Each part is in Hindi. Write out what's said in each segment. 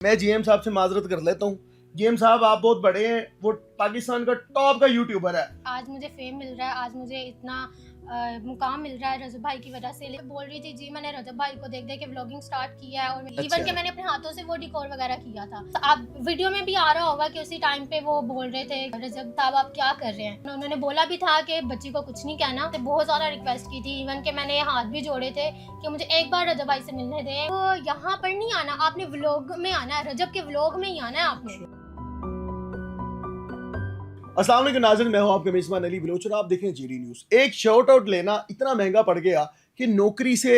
मैं जीएम साहब से माजरत कर लेता हूँ। जीएम साहब आप बहुत बड़े हैं, वो पाकिस्तान का टॉप का यूट्यूबर है। आज मुझे फेम मिल रहा है, आज मुझे इतना मुकाम मिल रहा है रजब भाई की वजह से। बोल रही थी जी मैंने रजब भाई को देख देख के व्लॉगिंग स्टार्ट किया है और इवन के मैंने अपने हाथों से वो डिकोर वगैरह किया था। तो आप वीडियो में भी आ रहा होगा कि उसी टाइम पे वो बोल रहे थे रजब साहब आप क्या कर रहे हैं। उन्होंने बोला भी था कि बच्ची को कुछ नहीं कहना। तो बहुत ज्यादा रिक्वेस्ट की थी, इवन के मैंने हाथ भी जोड़े थे कि मुझे एक बार रजब भाई से मिलने दें। तो यहाँ पर नहीं आना, आपने व्लॉग में आना है, रजब के व्लॉग में ही आना है आपने। अस्सलाम वालेकुम नाज़रीन, मैं हूं आपका मेज़बान अली बलोच और आप देखें जीडी न्यूज़। एक शाउट आउट लेना इतना महंगा पड़ गया कि नौकरी से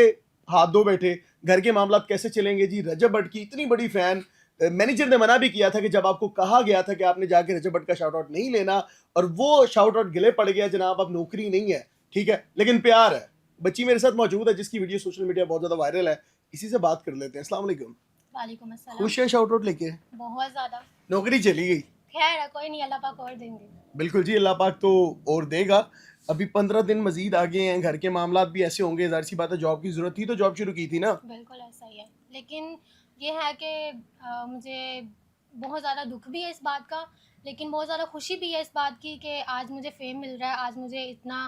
हाथ धो बैठे। घर के मामलात कैसे चलेंगे जी। रजब भट्ट की इतनी बड़ी फैन, मैनेजर ने मना भी किया था कि जब आपको कहा गया था कि आपने जाके रजब भट्ट का शाउट आउट नहीं लेना, और वो शाउट आउट गिले पड़ गया। जनाब अब नौकरी नहीं है, ठीक है, लेकिन प्यार है। बच्ची मेरे साथ मौजूद है जिसकी वीडियो सोशल मीडिया बहुत ज्यादा वायरल है, इसी से बात कर लेते हैं। अस्सलाम वालेकुम। वालेकुम अस्सलाम। खुश है शाउट आउट लेके? बहुत ज्यादा। नौकरी चली गई? खैर है, कोई नहीं, अल्लाह पाक और देंगे। बिल्कुल जी, अल्लाह पाक तो और देगा। अभी 15 दिन मजीद आगे हैं, घर के मामलात भी ऐसे होंगे, जाहिर सी बात है। जॉब की जरूरत थी तो जॉब शुरू की थी ना। बिल्कुल ऐसा ही है, लेकिन ये है कि मुझे बहुत ज़्यादा दुख भी है इस बात का, लेकिन बहुत ज़्यादा खुशी भी है इस बात की कि आज मुझे फेम मिल रहा है, आज मुझे इतना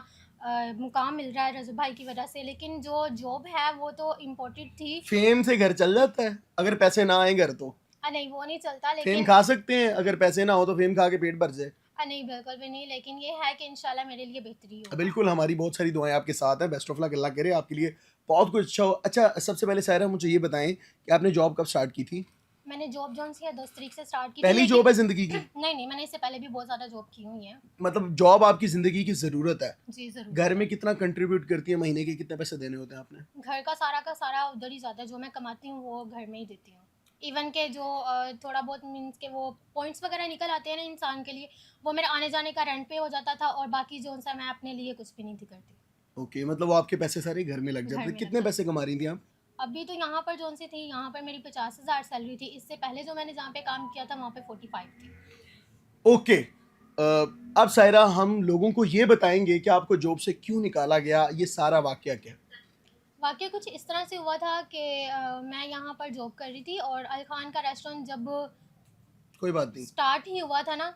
मुकाम मिल रहा है रजब भाई की वजह से। लेकिन जो जॉब है वो तो इम्पोर्टेंट थी। फेम से घर चल जाता है अगर पैसे ना आए घर तो? नहीं वो नहीं चलता, फेम लेकिन खा सकते हैं, अगर पैसे ना हो तो फेम खा के पेट भर जाए। नहीं बिल्कुल भी नहीं, लेकिन ये है कि इंशाल्लाह मेरे लिए बेहतरी हो। बिल्कुल, हमारी बहुत सारी दुआएं आपके साथ हैं। बेस्ट ऑफ लक, अल्लाह करे आपके लिए बहुत कुछ अच्छा हो। अच्छा, सबसे पहले सायरा मुझे ये बताएं कि आपने जॉब कब स्टार्ट की थी? मैंने जॉब जॉन सी 10 तारीख से स्टार्ट की थी। पहली जॉब है जिंदगी की? नहीं, मैंने इससे पहले भी बहुत ज़्यादा जॉब की हुई है। मतलब जॉब आपकी जिंदगी की जरूरत है? जी जरूर। घर में कितना कंट्रीब्यूट करती है? महीने के कितने पैसे देने होते हैं आपने? घर का सारा उधर ही जाता है, जो मैं कमाती हूँ वो घर में ही देती हूँ। इवन के जो थोड़ा बहुत मीन्स के वो पॉइंट्स वगैरह निकल आते हैं ना इंसान के लिए, वो मेरे आने जाने का रेंट पे हो जाता था, और बाकी जो सा मैं अपने लिए कुछ भी नहीं थी करती। ओके, मतलब वो आपके पैसे सारे घर में लग घर जाते थे। में कितने लग पैसे कमा रही थी आप? अभी तो यहाँ पर जो सी थी, यहाँ पर मेरी 50,000 सैलरी थी। इससे पहले जो मैंने जहाँ पे काम किया था वहाँ पे 45 थी। ओके, अब सायरा हम लोगों को ये बताएंगे कि आपको जॉब से क्यों निकाला गया, ये सारा वाकया क्या? वाकई कुछ इस तरह से हुआ था कि मैं यहाँ पर जॉब कर रही थी, और अल खान का रेस्टोरेंट जब कोई बात नहीं। स्टार्ट ही हुआ था ना,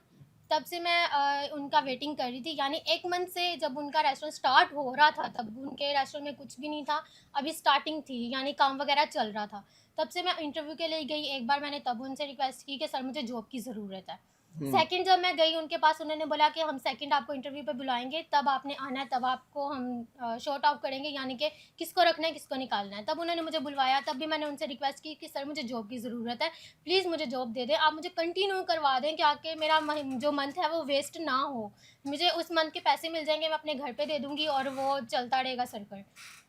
तब से मैं उनका वेटिंग कर रही थी। यानी 1 मंथ से जब उनका रेस्टोरेंट स्टार्ट हो रहा था, तब उनके रेस्टोरेंट में कुछ भी नहीं था, अभी स्टार्टिंग थी, यानी काम वगैरह चल रहा था। तब से मैं इंटरव्यू के लिए गई एक बार, मैंने तब उनसे रिक्वेस्ट की कि सर मुझे जॉब की ज़रूरत है। सेकंड जब मैं गई उनके पास, उन्होंने बोला कि हम सेकंड आपको इंटरव्यू पे बुलाएंगे, तब आपने आना है, तब आपको हम शॉर्ट आउट करेंगे, यानी कि किसको रखना है किसको निकालना है। तब उन्होंने मुझे बुलवाया, तब भी मैंने उनसे रिक्वेस्ट की कि सर मुझे जॉब की ज़रूरत है, प्लीज़ मुझे जॉब दे दें, आप मुझे कंटिन्यू करवा दें, क्या कि मेरा जो मंथ है वो वेस्ट ना हो, मुझे उस मंथ के पैसे मिल जाएंगे, मैं अपने घर पे दे दूँगी और वो चलता रहेगा सर्कल।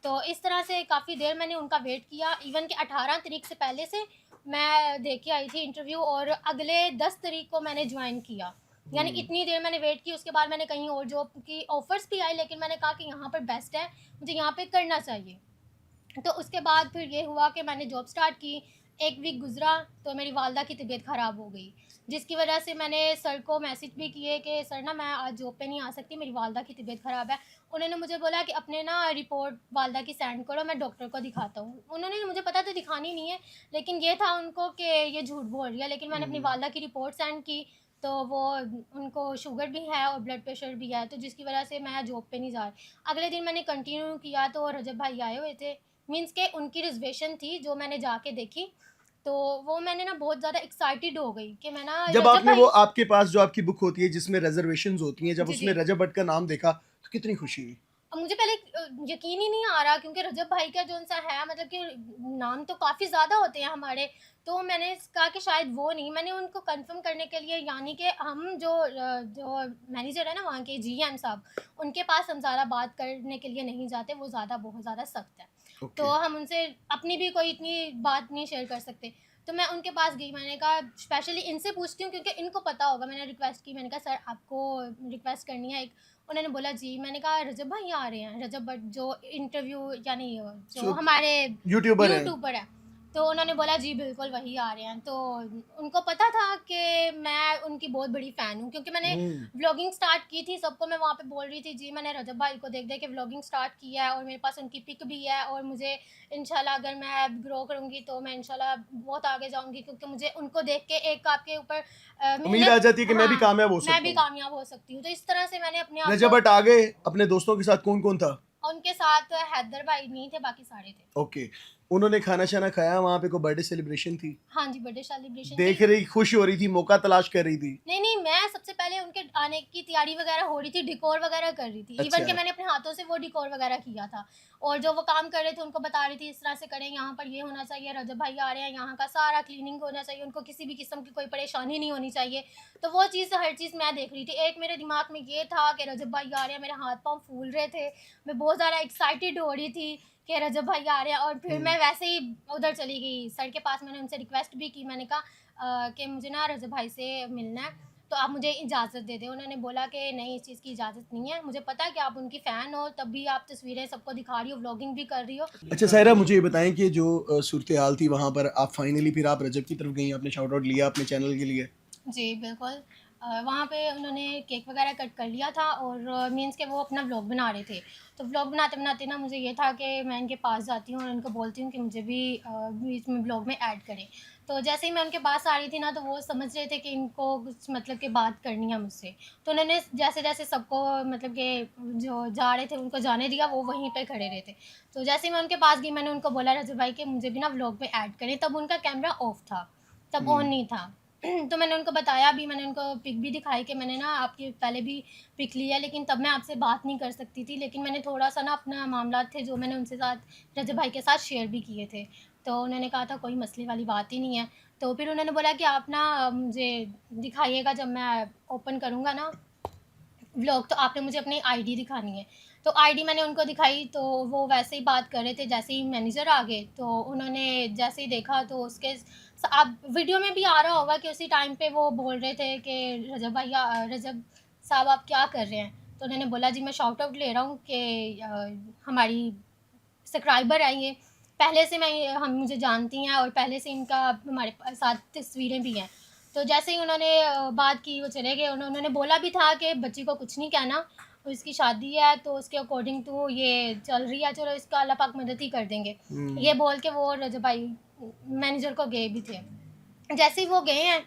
तो इस तरह से काफ़ी देर मैंने उनका वेट किया। इवन कि 18 तारीख से पहले से मैं दे के आई थी इंटरव्यू, और अगले 10 तारीख को मैंने ज्वाइन किया। यानी इतनी देर मैंने वेट की। उसके बाद मैंने कहीं और जॉब की ऑफ़र्स भी आए, लेकिन मैंने कहा कि यहाँ पर बेस्ट है, मुझे यहाँ पे करना चाहिए। तो उसके बाद फिर ये हुआ कि मैंने जॉब स्टार्ट की। 1 वीक गुज़रा तो मेरी वालदा की तबीयत ख़राब हो गई, जिसकी वजह से मैंने सर को मैसेज भी किए कि सर ना मैं आज जॉब पे नहीं आ सकती, मेरी वालदा की तबीयत ख़राब है। उन्होंने मुझे बोला कि अपने ना रिपोर्ट वालदा की सेंड करो, मैं डॉक्टर को दिखाता हूँ। उन्होंने, मुझे पता तो दिखानी नहीं है, लेकिन ये था उनको कि ये झूठ बोल रही है। लेकिन मैंने अपनी वालदा की रिपोर्ट सेंड की, तो वो उनको शुगर भी है और ब्लड प्रेशर भी है, तो जिसकी वजह से मैं जॉब पे नहीं जा रही। अगले दिन मैंने कंटिन्यू किया तो रजब भाई आए हुए थे, मीन्स के उनकी रिजर्वेशन थी जो मैंने जाके देखी। तो वो मैंने ना बहुत ज़्यादा एक्साइटेड हो गई कि मैं ना जब रजब आपने भाई। वो आपके पास जो आपकी बुक होती है जिसमें रिजर्वेशंस होती हैं, जब जी उसमें जी। रजब भट्ट का नाम देखा तो कितनी खुशी हुई? अब मुझे पहले यकीन ही नहीं आ रहा, क्योंकि रजब भाई का जो सा है, मतलब कि नाम तो काफ़ी ज़्यादा होते हैं हमारे। तो मैंने कहा कि शायद वो नहीं। मैंने उनको कंफर्म करने के लिए, यानी कि हम जो मैनेजर है ना वहाँ के जीएम साहब, उनके पास हम ज़्यादा बात करने के लिए नहीं जाते, वो बहुत ज़्यादा सख्त है। तो ओके। हम उनसे अपनी भी कोई इतनी बात नहीं शेयर कर सकते। तो मैं उनके पास गई, मैंने कहा स्पेशली इनसे पूछती हूँ क्योंकि इनको पता होगा। मैंने रिक्वेस्ट की, मैंने कहा सर आपको रिक्वेस्ट करनी है एक। उन्होंने बोला जी। मैंने कहा रजब भाई आ रहे हैं, रजब भट्ट जो इंटरव्यू यानी जो सो हमारे यूट्यूबर हैं? यूट्यूबर है। तो उन्होंने बोला जी बिल्कुल वही आ रहे हैं। तो उनको पता था कि मैं उनकी बहुत बड़ी फ़ैन हूँ, क्योंकि मैंने व्लॉगिंग स्टार्ट की थी, सबको मैं वहाँ पे बोल रही थी जी मैंने रजब भाई को देख के व्लॉगिंग स्टार्ट किया है और मेरे पास उनकी पिक भी है, और मुझे इंशाल्लाह अगर मैं ग्रो करूँगी तो मैं इंशाल्लाह बहुत आगे जाऊँगी, क्योंकि मुझे उनको देख के एक आपके ऊपर उम्मीद आ मेहनत, जाती है कि मैं भी हाँ, कामयाब हो मैं सकता भी हूँ। कामयाब हो सकती हूँ। तो इस तरह से मैंने अपने आप रजब को, भट्ट आ गए, अपने दोस्तों के साथ कौन-कौन था? उनके साथ हैदर भाई नहीं थे, बाकी सारे थे। ओके, उन्होंने खाना-शाना खाया, वहाँ पे कोई बर्थडे सेलिब्रेशन थी? हाँ जी, बर्थडे सेलिब्रेशन थी। देख रही खुश हो रही थी, मौका तलाश कर रही थी? नहीं, नहीं, मैं सबसे पहले उनके आने की तैयारी वगैरह हो रही थी, डेकोर वगैरह कर रही थी। इवन अच्छा। कि मैंने अपने हाथों से वो डेकोर वगैरह किया था, और जो वो काम कर रहे थे उनको बता रही थी इस तरह से करें, यहाँ पर ये होना चाहिए, रजब भाई आ रहे हैं, यहाँ का सारा क्लीनिंग होना चाहिए, उनको किसी भी किस्म की कोई परेशानी नहीं होनी चाहिए। तो वो चीज़ हर चीज़ मैं देख रही थी। एक मेरे दिमाग में ये था कि रजब भाई आ रहे हैं, मेरे हाथ-पाँव फूल रहे थे, मैं बहुत ज़्यादा एक्साइटेड हो रही थी कि रजब भाई आ रहे हैं, और फिर हुँ। मैं वैसे ही उधर चली गई सर के पास। मैंने उनसे रिक्वेस्ट भी की, मैंने कहा कि मुझे ना रजब भाई से मिलना है, तो आप मुझे इजाज़त दे दें। उन्होंने बोला कि नहीं, इस चीज़ की इजाज़त नहीं है। मुझे पता है कि आप उनकी फ़ैन हो, तब भी आप तस्वीरें सबको दिखा रही हो, व्लॉगिंग भी कर रही हो। अच्छा सायरा, मुझे ये बताएँ कि जो सूरत-ए-हाल थी वहाँ पर, आप फाइनली फिर आप रजब की तरफ गईं, आपने शाउट आउट लिया अपने चैनल के लिए? जी, बिल्कुल। वहाँ पे उन्होंने केक वग़ैरह कट कर लिया था, और मीन्स कि वो अपना व्लॉग बना रहे थे। तो व्लॉग बनाते-बनाते ना मुझे ये था कि मैं इनके पास जाती हूँ और उनको बोलती हूँ कि मुझे भी बीच में व्लॉग में ऐड करें। तो जैसे ही मैं उनके पास आ रही थी ना, तो वो समझ रहे थे कि इनको कुछ मतलब कि बात करनी है मुझसे। तो उन्होंने जैसे-जैसे सबको मतलब कि जो जा रहे थे उनको जाने दिया, वो वहीं पे खड़े रहे थे। तो जैसे ही मैं उनके पास गई, मैंने उनको बोला रज़ा भाई कि मुझे भी ना व्लॉग में ऐड करें। तब उनका कैमरा ऑफ था, तब ऑन हुँ। नहीं था। तो मैंने उनको बताया भी, मैंने उनको पिक भी दिखाई कि मैंने ना आपकी पहले भी पिक ली है, लेकिन तब मैं आपसे बात नहीं कर सकती थी। लेकिन मैंने थोड़ा-सा ना अपना मामलात थे जो मैंने उनसे साथ रजब भाई के साथ शेयर भी किए थे। तो उन्होंने कहा था कोई मसले वाली बात ही नहीं है। तो फिर उन्होंने बोला कि आप ना मुझे दिखाइएगा जब मैं ओपन करूँगा ना व्लॉग, तो आपने मुझे अपनी आईडी दिखानी है। तो आईडी मैंने उनको दिखाई, तो वो वैसे ही बात कर रहे थे, जैसे ही मैनेजर आ गए तो उन्होंने जैसे ही देखा तो उसके आप वीडियो में भी आ रहा होगा कि उसी टाइम पे वो बोल रहे थे कि रजब भैया, रजब साहब आप क्या कर रहे हैं? तो उन्होंने बोला जी मैं शाउट आउट ले रहा हूँ कि हमारी सब्सक्राइबर है ये, पहले से मैं हम मुझे जानती हैं और पहले से इनका हमारे साथ तस्वीरें भी हैं। तो जैसे ही उन्होंने बात की वो चले गए। उन्होंने बोला भी था कि बच्ची को कुछ नहीं कहना, इसकी शादी है तो उसके अकॉर्डिंग टू ये चल रही है, चलो इसका अल्लाह पाक मदद ही कर देंगे। हुँ। ये बोल के वो रजब भाई मैनेजर को गए भी थे। जैसे ही वो गए हैं,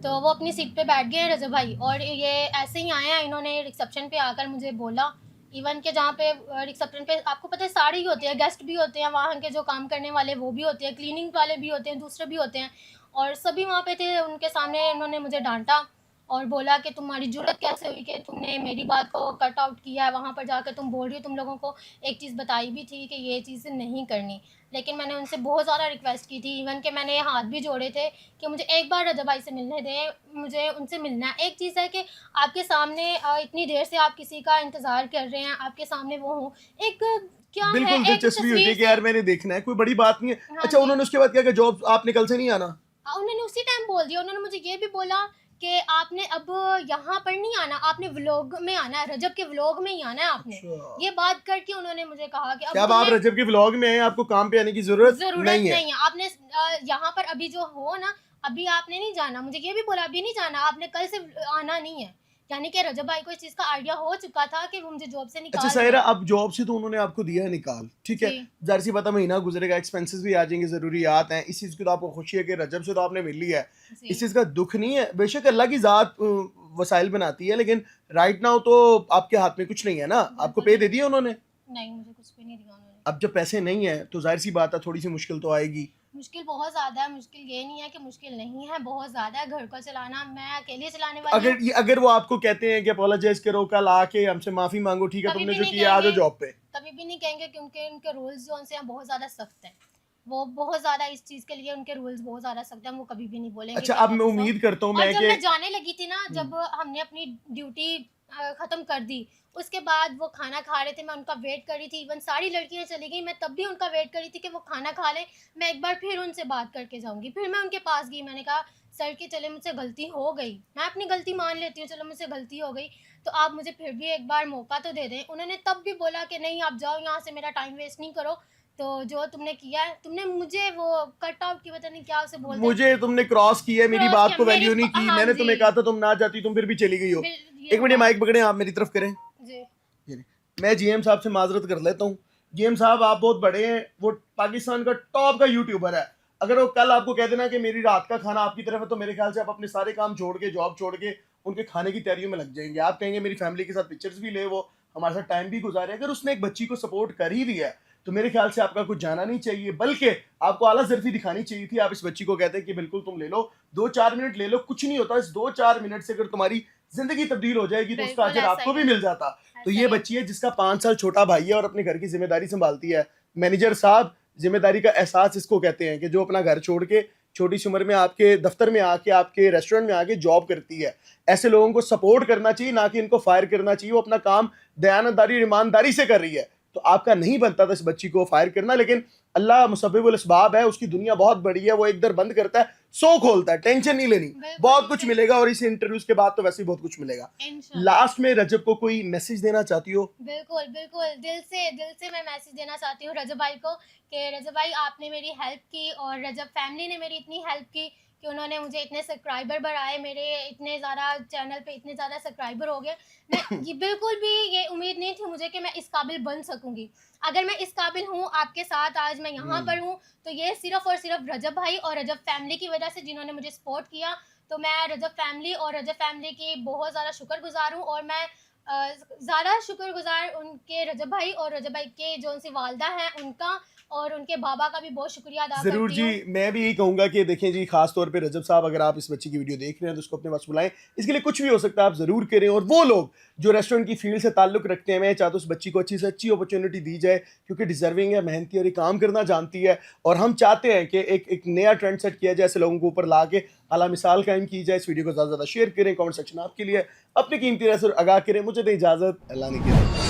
तो वो अपनी सीट पे बैठ गए हैं रज़ा भाई, और ये ऐसे ही आए हैं, इन्होंने रिसेप्शन पे आकर मुझे बोला, इवन के जहाँ पे रिसेप्शन पे आपको पता है सारे ही होते हैं, गेस्ट भी होते हैं, वहाँ के जो काम करने वाले वो भी होते हैं, क्लीनिंग वाले भी होते हैं, दूसरे भी होते हैं, और सभी वहाँ पे थे। उनके सामने उन्होंने मुझे डाँटा और बोला कि तुम्हारी जुर्रत कैसे हुई कि तुमने मेरी बात को कट आउट किया है, वहाँ पर जाकर तुम बोल रही हो, तुम लोगों को एक चीज़ बताई भी थी कि ये चीज़ नहीं करनी। लेकिन मैंने उनसे बहुत ज़्यादा रिक्वेस्ट की थी, इवन कि मैंने हाथ भी जोड़े थे कि मुझे एक बार रज़ा भाई से मिलने दें, मुझे उनसे मिलना है। एक चीज़ है कि आपके सामने इतनी देर से आप किसी का इंतज़ार कर रहे हैं, आपके सामने वो हों, एक क्या है, बिल्कुल एक दिलचस्पी होती तस्वीर है कि से। यार मैंने देखना है, कोई बड़ी बात नहीं है। हाँ अच्छा, जी। उन्होंने उसके बाद क्या कहा, जॉब आपने कल से नहीं आना? उन्होंने उसी टाइम बोल दिया। उन्होंने मुझे ये भी बोला कि आपने अब यहाँ पर नहीं आना, आपने व्लॉग में आना है, रजब के व्लॉग में ही आना है आपने। अच्छा। ये बात करके उन्होंने मुझे कहा कि क्या अब अब आप तुम्हें रजब के व्लॉग में हैं, आपको काम पे आने की ज़रूरत ज़रूरत नहीं है? नहीं है। आपने यहाँ पर अभी जो हो ना, अभी आपने नहीं जाना। मुझे ये भी बोला अभी नहीं जाना, आपने कल से आना नहीं है। यानी कि रजब भाई को इस चीज़ का आइडिया हो चुका था कि वो मुझे जॉब से अच्छा निकाल रहे सायरा, हैं। अब जॉब से तो उन्होंने आपको दिया है निकाल, ठीक है? जी, ज़ाहिर-सी बात है, महीना गुज़रेगा, एक्सपेंसेस भी आ जाएँगे, ज़रूरियात हैं। इस चीज़ की तो आपको खुशी है कि रजब से तो आपने मिल लिया है। इस जी। चीज़ का दुःख नहीं है। बेशक अल्लाह की ज़ात वसाइल बनाती है, लेकिन राइट नाउ तो आपके हाथ में कुछ नहीं है ना? आपको बिल्कुल, पे दे बिल्कुल। दिए उन्होंने? नहीं, मुझे कुछ भी नहीं दिया उन्होंने। अब जब पैसे नहीं हैं, तो ज़ाहिर-सी बात है, थोड़ी-सी मुश्किल तो आएगी। मुश्किल बहुत ज़्यादा है, मुश्किल ये नहीं है कि मुश्किल नहीं है, बहुत ज़्यादा है। घर को चलाना, मैं अकेली चलाने वाली हूँ। अगर वो आपको कहते हैं कि अपोलोजाइज़ करो, कल आके हमसे माफ़ी माँगो, ठीक है, कभी तुमने भी जो नहीं किया आ जाओ कहेंगे, जॉब पे। कभी भी नहीं कहेंगे, क्योंकि उनके रूल्स जो उनसे हैं बहुत ज़्यादा सख्त हैं। वो बहुत ज़्यादा इस चीज़ के लिए उनके रूल्स बहुत ज़्यादा सख्त हैं, वो कभी भी नहीं बोलेंगे अच्छा, कि अब मैं वापस आओ। उम्मीद करता हूँ और मैं जब कि मैं जाने लगी थी ना, हुँ। जब हमने अपनी ड्यूटी ख़त्म कर दी, उसके बाद वो खाना खा रहे थे, मैं उनका वेट कर रही थी, इवन सारी लड़कियाँ चली गई, मैं तब भी उनका वेट कर रही थी कि वो खाना खा लें, मैं एक बार फिर उनसे बात करके जाऊँगी। फिर मैं उनके पास गई, मैंने कहा, "सर कि चले मुझसे गलती हो गई, मैं अपनी गलती मान लेती हूँ, चलो मुझसे गलती हो गई, तो आप मुझे फिर भी एक बार मौका तो दे दें।" उन्होंने तब भी बोला कि, "नहीं, आप जाओ यहाँ से, मेरा टाइम वेस्ट नहीं करो।" तो जो तुमने किया है, तुमने मुझे वो कट आउट की, पता नहीं क्या उसे बोलते हैं। मुझे तुमने क्रॉस किया है, मेरी क्रॉस बात किया, को मेरी वैल्यू नहीं की। हाँ मैंने जी। तुम्हें कहा था तुम ना जाती, तुम फिर भी चली गई हो। ये एक मिनट हुआ। माइक पकड़े, आप मेरी तरफ करें। जी। ये नहीं। मैं जीएम साहब से माजरत कर लेता हूँ। जीएम साहब आप बहुत बड़े हैं, वो पाकिस्तान का टॉप का यूट्यूबर है। अगर वो कल आपको कह देना कि मेरी रात का खाना आपकी तरफ है, तो मेरे ख्याल से आप अपने सारे काम छोड़ के, जॉब छोड़ के उनके खाने की तैयारियों में लग जाएंगे। आप कहेंगे मेरी फैमिली के साथ पिक्चर्स भी ले, वो हमारे साथ टाइम भी गुजारे। अगर उसने एक बच्ची को सपोर्ट कर ही दिया है, तो मेरे ख्याल से आपका कुछ जाना नहीं चाहिए, बल्कि आपको आला जर्फी दिखानी चाहिए थी। आप इस बच्ची को कहते हैं कि बिल्कुल तुम ले लो, 2-4 मिनट ले लो, कुछ नहीं होता। इस 2-4 मिनट से अगर तुम्हारी जिंदगी तब्दील हो जाएगी तो उसका बिल्कुल अजर ऐसा आपको ही भी है। मिल जाता। तो ऐसा ये ही है। बच्ची है जिसका 5 साल छोटा भाई है और अपने घर की जिम्मेदारी संभालती है। मैनेजर साहब, जिम्मेदारी का एहसास इसको कहते हैं, कि जो अपना घर छोड़ के छोटी सी उम्र में आपके दफ्तर में आके, आपके रेस्टोरेंट में आके जॉब करती है। ऐसे लोगों को सपोर्ट करना चाहिए, ना कि इनको फायर करना चाहिए। वो अपना काम दयानतदारी और ईमानदारी से कर रही है, तो आपका नहीं बनता था इस बच्ची को फायर करना। लेकिन अल्लाह मुसब्बिबुल असबाब है, उसकी दुनिया बहुत बड़ी है। वो एक दर बंद करता है, 100 खोलता है। टेंशन नहीं लेनी, बिल्कुल, बहुत कुछ बिल्कुल। मिलेगा। और इस इंटरव्यूज के बाद तो वैसे ही बहुत कुछ मिलेगा। इंशाल्लाह। लास्ट में रजब को कोई मैसेज देना चाहती हो? बिल्कुल, बिल्कुल। दिल से मैं मैसेज देना चाहती हूँ रजब भाई को, कि रजब भाई आपने मेरी हेल्प की, और रजब फैमिली ने मेरी इतनी हेल्प की कि उन्होंने मुझे इतने सब्सक्राइबर बढ़ाए, मेरे इतने ज़्यादा चैनल पे इतने ज़्यादा सब्सक्राइबर हो गए। मैं ये बिल्कुल भी ये उम्मीद नहीं थी मुझे कि मैं इस काबिल बन सकूँगी। अगर मैं इस काबिल हूँ, आपके साथ आज मैं यहाँ पर हूँ, तो ये सिर्फ़ और सिर्फ़ रजब भाई और रजब फैमिली की वजह से, जिन्होंने मुझे सपोर्ट किया। तो मैं रजब फैमिली और रजब फैमिली की बहुत ज़्यादा शुक्रगुज़ार हूँ, और मैं ज़्यादा शुक्रगुज़ार उनके रजब भाई और रजब भाई के जो उनकी वालदा हैं उनका, और उनके बाबा का भी बहुत शुक्रिया अदा जरूर करती जी, हूँ। मैं भी यही कहूंगा कि देखें जी, खास तौर पे रजब साहब, अगर आप इस बच्ची की वीडियो देख रहे हैं तो उसको अपने पास बुलाएं। इसके लिए कुछ भी हो सकता है, आप जरूर करें। और वो लोग जो रेस्टोरेंट की फील्ड से ताल्लुक रखते हैं, मैं चाहता हूँ उस बच्ची को अच्छी से अच्छी अपॉर्चुनिटी दी जाए, क्योंकि डिजर्विंग है, मेहनती और ये काम करना जानती है। और हम चाहते हैं कि एक नया ट्रेंड सेट किया जाए, ऐसे लोगों को ऊपर ला के आला मिसाल कायम की जाए। इस वीडियो को ज़्यादा से ज़्यादा शेयर करें, कमेंट सेक्शन आपके लिए, अपनी कीमती राय से आगाह करें। मुझे दें इजाज़त, अल्लाह ने किया।